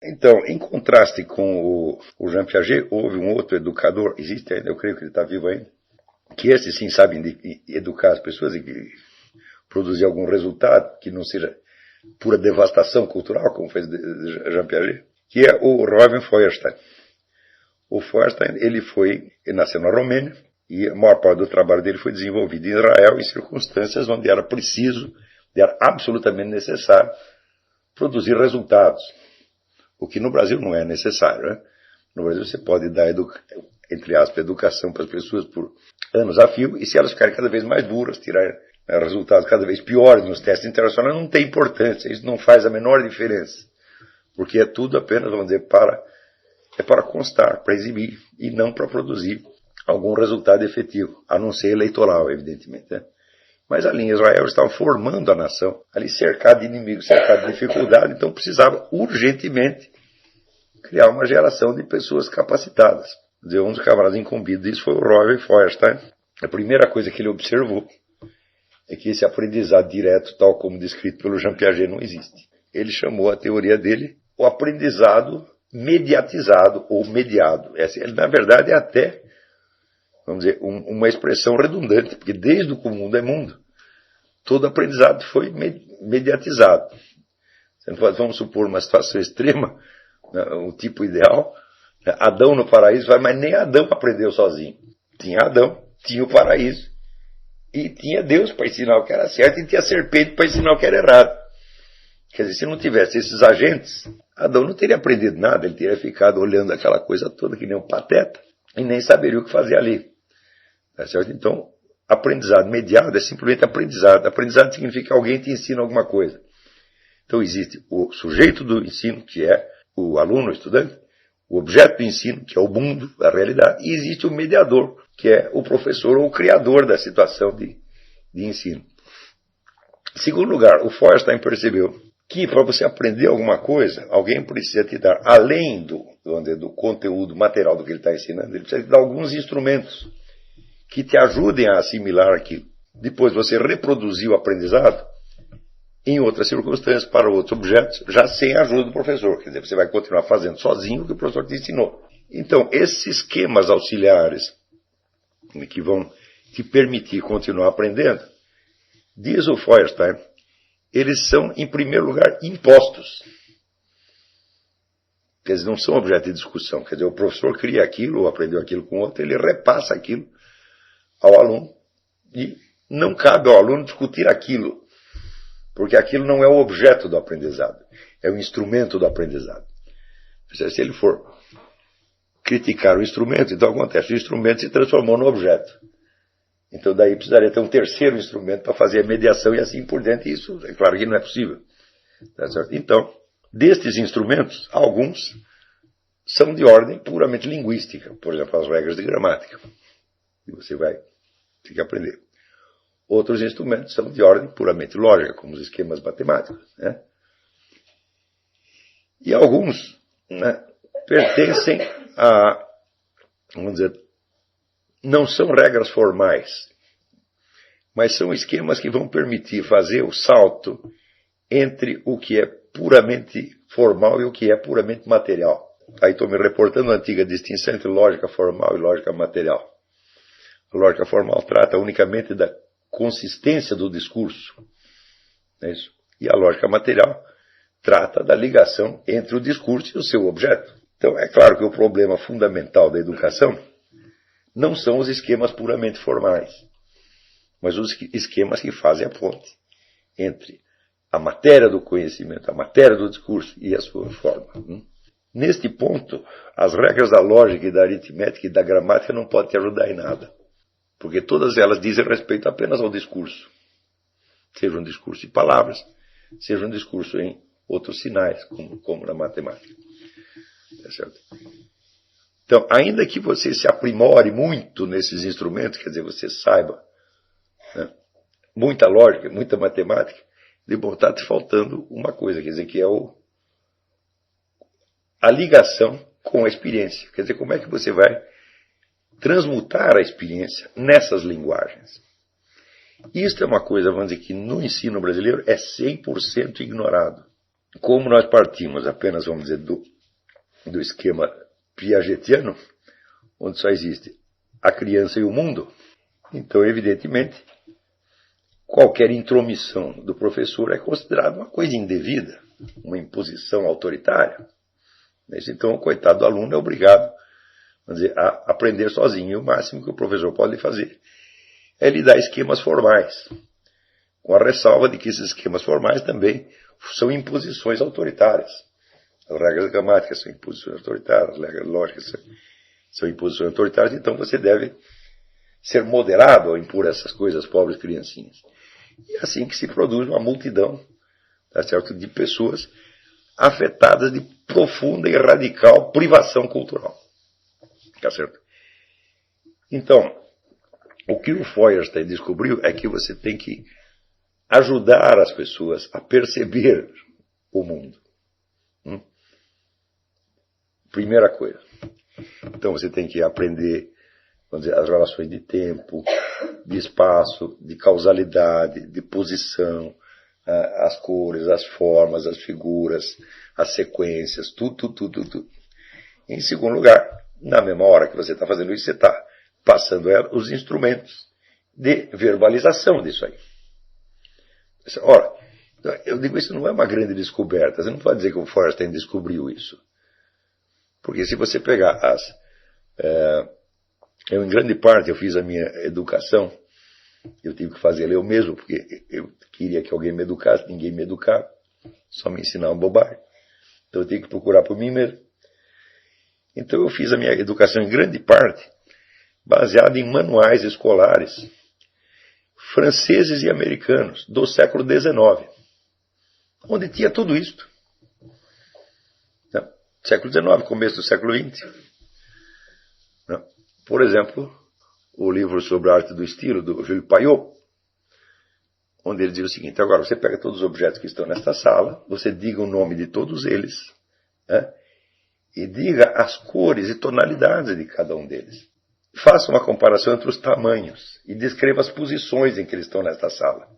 Então, em contraste com o Jean Piaget, houve um outro educador, existe ainda, eu creio que ele está vivo ainda, que esse sim sabe educar as pessoas e produzir algum resultado que não seja pura devastação cultural, como fez Jean Piaget, que é o Robin Feuerstein. O Feuerstein, ele nasceu na Romênia e a maior parte do trabalho dele foi desenvolvido em Israel em circunstâncias onde era preciso, era absolutamente necessário produzir resultados. O que no Brasil não é necessário, né? No Brasil você pode dar, entre aspas, educação para as pessoas por anos a fio, e se elas ficarem cada vez mais duras, tirarem resultados cada vez piores nos testes internacionais, não tem importância, isso não faz a menor diferença. Porque é tudo apenas, vamos dizer, para constar, para exibir, e não para produzir algum resultado efetivo, a não ser eleitoral, evidentemente, né? Mas ali em Israel estava formando a nação, ali cercado de inimigos, cercado de dificuldade, então precisava urgentemente criar uma geração de pessoas capacitadas. Quer dizer, um dos camaradas incumbidos disso foi o Robin Feuerstein. A primeira coisa que ele observou é que esse aprendizado direto, tal como descrito pelo Jean Piaget, não existe. Ele chamou a teoria dele o aprendizado mediatizado ou mediado. Essa, na verdade, é até, vamos dizer, uma expressão redundante, porque desde o mundo é mundo, todo aprendizado foi mediatizado. Vamos supor uma situação extrema, o tipo ideal, Adão no paraíso, mas nem Adão aprendeu sozinho. Tinha Adão, tinha o paraíso, e tinha Deus para ensinar o que era certo, e tinha a serpente para ensinar o que era errado. Quer dizer, se não tivesse esses agentes, Adão não teria aprendido nada, ele teria ficado olhando aquela coisa toda que nem um pateta, e nem saberia o que fazer ali. Tá certo? Então, aprendizado mediado é simplesmente aprendizado. Aprendizado significa que alguém te ensina alguma coisa. Então existe o sujeito do ensino, que é o aluno, o estudante, o objeto do ensino, que é o mundo, a realidade, e existe o mediador, que é o professor ou o criador da situação de ensino. Em segundo lugar, o Feuerstein percebeu que para você aprender alguma coisa, alguém precisa te dar, além do conteúdo material do que ele está ensinando, ele precisa te dar alguns instrumentos que te ajudem a assimilar aquilo. Depois você reproduzir o aprendizado em outras circunstâncias, para outros objetos, já sem a ajuda do professor. Quer dizer, você vai continuar fazendo sozinho o que o professor te ensinou. Então, esses esquemas auxiliares que vão te permitir continuar aprendendo, diz o Feuerstein, eles são, em primeiro lugar, impostos. Quer dizer, não são objeto de discussão. Quer dizer, o professor cria aquilo, ou aprendeu aquilo com outro, ele repassa aquilo ao aluno, e não cabe ao aluno discutir aquilo, porque aquilo não é o objeto do aprendizado, é o instrumento do aprendizado. Se ele for criticar o instrumento, então acontece, o instrumento se transformou no objeto. Então daí precisaria ter um terceiro instrumento para fazer a mediação e assim por diante, e isso é claro que não é possível. Tá certo? Então, destes instrumentos, alguns são de ordem puramente linguística, por exemplo, as regras de gramática, que você vai ter que aprender. Outros instrumentos são de ordem puramente lógica, como os esquemas matemáticos, né? E alguns, né, pertencem a, vamos dizer, não são regras formais, mas são esquemas que vão permitir fazer o salto entre o que é puramente formal e o que é puramente material. Aí estou me reportando a antiga distinção entre lógica formal e lógica material. A lógica formal trata unicamente da consistência do discurso, é isso? E a lógica material trata da ligação entre o discurso e o seu objeto. Então é claro que o problema fundamental da educação não são os esquemas puramente formais, mas os esquemas que fazem a ponte entre a matéria do conhecimento, a matéria do discurso e a sua forma. Neste ponto, as regras da lógica e da aritmética e da gramática não podem te ajudar em nada, porque todas elas dizem respeito apenas ao discurso, seja um discurso de palavras, seja um discurso em outros sinais, como na matemática. Tá certo? Então, ainda que você se aprimore muito nesses instrumentos, quer dizer, você saiba, né, muita lógica, muita matemática, de bom, está te faltando uma coisa, quer dizer, que é a ligação com a experiência. Quer dizer, como é que você vai transmutar a experiência nessas linguagens? Isto é uma coisa, vamos dizer, que no ensino brasileiro é 100% ignorado. como nós partimos apenas, vamos dizer, do esquema piagetiano, onde só existe a criança e o mundo, então, evidentemente, qualquer intromissão do professor é considerada uma coisa indevida, uma imposição autoritária. Então, o coitado do aluno é obrigado, vamos dizer, a aprender sozinho. E o máximo que o professor pode fazer é lhe dar esquemas formais, com a ressalva de que esses esquemas formais também são imposições autoritárias. As regras gramáticas são imposições autoritárias, as regras lógicas são imposições autoritárias, então você deve ser moderado ao impor essas coisas às pobres criancinhas. E é assim que se produz uma multidão, tá certo, de pessoas afetadas de profunda e radical privação cultural. Tá certo? Então, o que o Feuerstein descobriu é que você tem que ajudar as pessoas a perceber o mundo. Primeira coisa. Então você tem que aprender, vamos dizer, as relações de tempo, de espaço, de causalidade, de posição, as cores, as formas, as figuras, as sequências, tudo. Em segundo lugar, na mesma hora que você está fazendo isso, você está passando os instrumentos de verbalização disso aí. Ora, eu digo, isso não é uma grande descoberta. Você não pode dizer que o Feuerstein descobriu isso. Porque se você pegar eu, em grande parte, eu fiz a minha educação, eu tive que fazê-la eu mesmo, porque eu queria que alguém me educasse, ninguém me educava, só me ensinava bobagem. Então eu tive que procurar por mim mesmo. Então eu fiz a minha educação, em grande parte, baseada em manuais escolares franceses e americanos do século XIX, onde tinha tudo isto. Século XIX, começo do século XX. Por exemplo, o livro sobre a arte do estilo, do Jules Payot, onde ele diz o seguinte: agora você pega todos os objetos que estão nesta sala, você diga o nome de todos eles, e diga as cores e tonalidades de cada um deles. Faça uma comparação entre os tamanhos e descreva as posições em que eles estão nesta sala.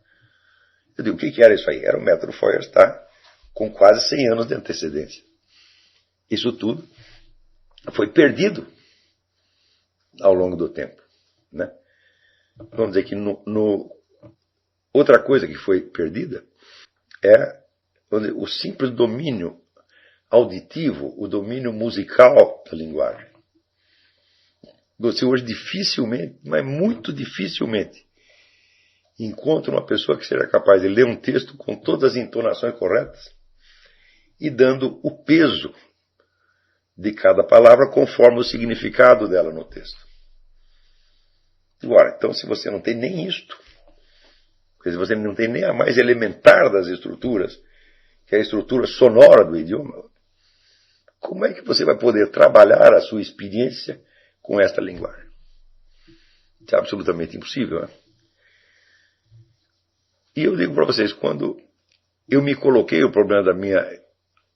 Eu digo, o que era isso aí? Era o método Feuerstein, com quase 100 anos de antecedência. Isso tudo foi perdido ao longo do tempo. Né? Vamos dizer que outra coisa que foi perdida é o simples domínio auditivo, o domínio musical da linguagem. Você hoje dificilmente, mas muito dificilmente, encontra uma pessoa que seja capaz de ler um texto com todas as entonações corretas e dando o peso de cada palavra conforme o significado dela no texto. Agora, então, se você não tem nem isto, se você não tem nem a mais elementar das estruturas, que é a estrutura sonora do idioma, como é que você vai poder trabalhar a sua experiência com esta linguagem? Isso é absolutamente impossível, né? E eu digo para vocês, quando eu me coloquei o problema da minha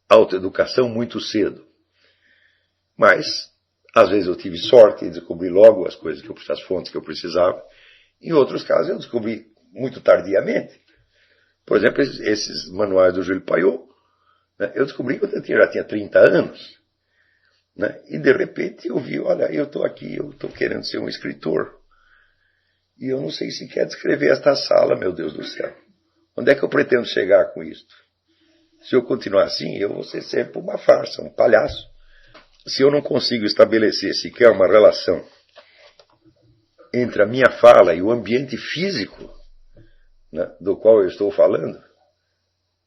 autoeducação muito cedo, mas às vezes eu tive sorte e descobri logo as coisas as fontes que eu precisava. Em outros casos eu descobri muito tardiamente. Por exemplo, esses manuais do Jules Payot, né, eu descobri quando eu já tinha 30 anos. Né, e de repente eu vi, olha, eu estou aqui, eu estou querendo ser um escritor. E eu não sei se quer descrever esta sala, meu Deus do céu. Onde é que eu pretendo chegar com isto? Se eu continuar assim, eu vou ser sempre uma farsa, um palhaço. Se eu não consigo estabelecer sequer uma relação entre a minha fala e o ambiente físico, né, do qual eu estou falando,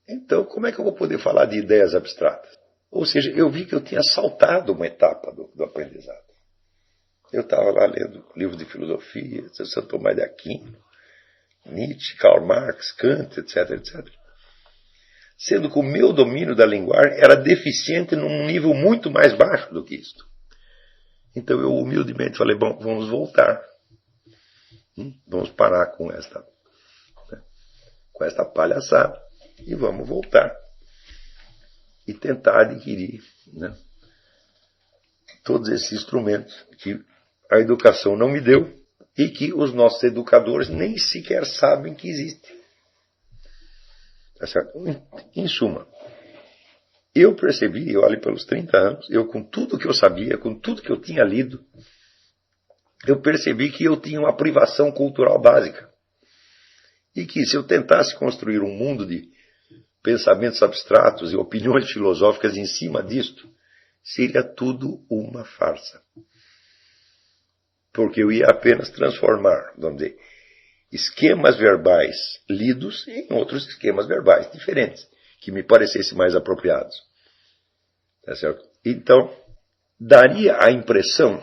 então como é que eu vou poder falar de ideias abstratas? Ou seja, eu vi que eu tinha saltado uma etapa do aprendizado. Eu estava lá lendo livros de filosofia, Santo Tomás de Aquino, Nietzsche, Karl Marx, Kant, etc. Sendo que o meu domínio da linguagem era deficiente num nível muito mais baixo do que isto. Então eu humildemente falei, bom, vamos voltar. Vamos parar com esta palhaçada e vamos voltar. E tentar adquirir, né, todos esses instrumentos que a educação não me deu e que os nossos educadores nem sequer sabem que existem. Tá certo? Em suma, eu percebi, eu ali pelos 30 anos, eu com tudo que eu sabia, com tudo que eu tinha lido, eu percebi que eu tinha uma privação cultural básica. E que se eu tentasse construir um mundo de pensamentos abstratos e opiniões filosóficas em cima disto, seria tudo uma farsa. Porque eu ia apenas transformar, vamos dizer, esquemas verbais lidos em outros esquemas verbais diferentes, que me parecessem mais apropriados. Tá certo? Então, daria a impressão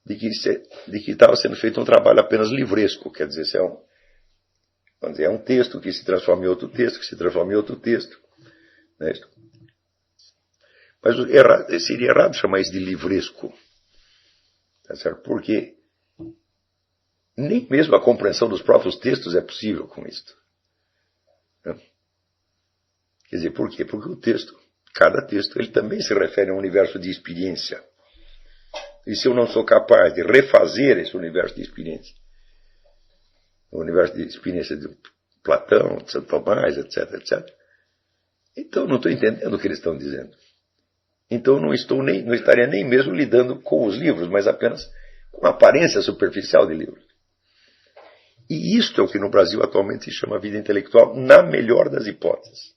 de que estava sendo feito um trabalho apenas livresco, quer dizer, vamos dizer, é um texto que se transforma em outro texto, que se transforma em outro texto. Né? Mas seria errado chamar isso de livresco. Tá certo? Porque nem mesmo a compreensão dos próprios textos é possível com isto. Né? Quer dizer, por quê? Porque o texto, cada texto, ele também se refere a um universo de experiência. E se eu não sou capaz de refazer esse universo de experiência, o universo de experiência de Platão, de Santo Tomás, etc., etc., então não estou entendendo o que eles estão dizendo. Então não estaria nem mesmo lidando com os livros, mas apenas com a aparência superficial de livros. E isto é o que no Brasil atualmente se chama vida intelectual, na melhor das hipóteses.